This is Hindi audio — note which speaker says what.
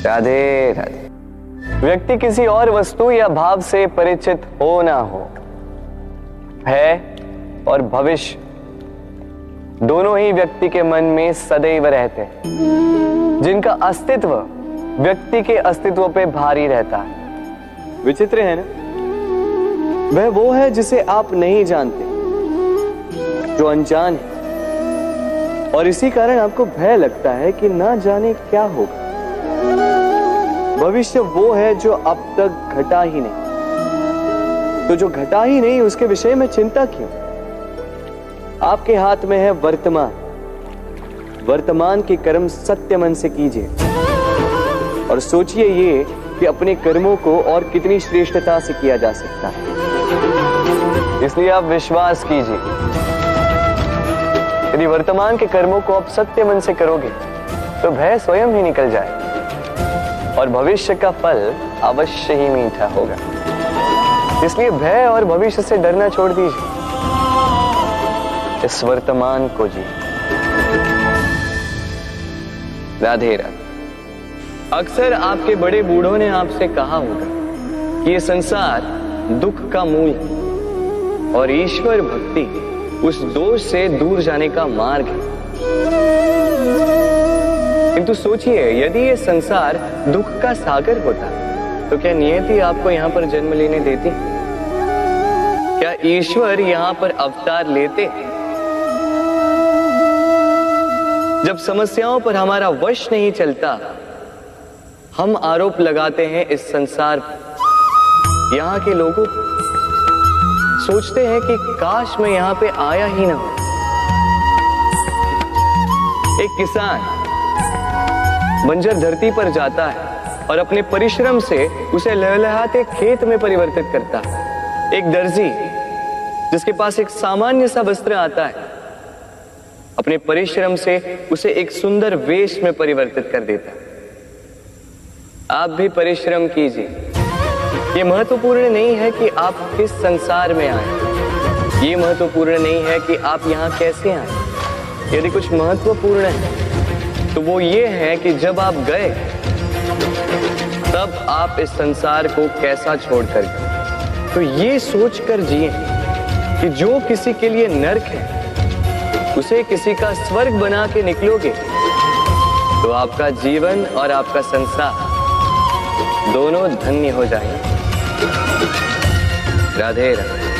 Speaker 1: राधे राधे। व्यक्ति किसी और वस्तु या भाव से परिचित हो ना हो, भय और भविष्य दोनों ही व्यक्ति के मन में सदैव रहते हैं, जिनका अस्तित्व व्यक्ति के अस्तित्व पे भारी रहता है। विचित्र है ना? वह वो है जिसे आप नहीं जानते, जो अनजान है, और इसी कारण आपको भय लगता है कि ना जाने क्या होगा। भविष्य वो है जो अब तक घटा ही नहीं, तो जो घटा ही नहीं उसके विषय में चिंता क्यों? आपके हाथ में है वर्तमान। वर्तमान के कर्म सत्य मन से कीजिए और सोचिए ये कि अपने कर्मों को और कितनी श्रेष्ठता से किया जा सकता है। इसलिए आप विश्वास कीजिए, यदि वर्तमान के कर्मों को आप सत्य मन से करोगे तो भय स्वयं ही निकल जाए और भविष्य का फल अवश्य ही मीठा होगा। इसलिए भय और भविष्य से डरना छोड़ दीजिए, इस वर्तमान को जी। राधे राधे। अक्सर आपके बड़े बूढ़ों ने आपसे कहा होगा कि ये संसार दुख का मूल है और ईश्वर भक्ति उस दोष से दूर जाने का मार्ग है। किंतु सोचिए, यदि ये संसार दुख का सागर होता तो क्या नियति आपको यहां पर जन्म लेने देती? क्या ईश्वर यहां पर अवतार लेते? जब समस्याओं पर हमारा वश नहीं चलता, हम आरोप लगाते हैं इस संसार पर, यहाँ के लोगों पर। सोचते हैं कि काश मैं यहां पे आया ही ना हो। एक किसान बंजर धरती पर जाता है और अपने परिश्रम से उसे लहलहाते खेत में परिवर्तित करता है। एक दर्जी जिसके पास एक सामान्य सा वस्त्र आता है, अपने परिश्रम से उसे एक सुंदर वेश में परिवर्तित कर देता है। आप भी परिश्रम कीजिए। ये महत्वपूर्ण नहीं है कि आप किस संसार में आए, ये महत्वपूर्ण नहीं है कि आप यहाँ कैसे आए। यदि कुछ महत्वपूर्ण है तो वो ये है कि जब आप गए तब आप इस संसार को कैसा छोड़कर गए। तो ये सोचकर जिए कि जो किसी के लिए नरक है उसे किसी का स्वर्ग बना के निकलोगे तो आपका जीवन और आपका संसार दोनों धन्य हो जाएंगे। राधे राधे।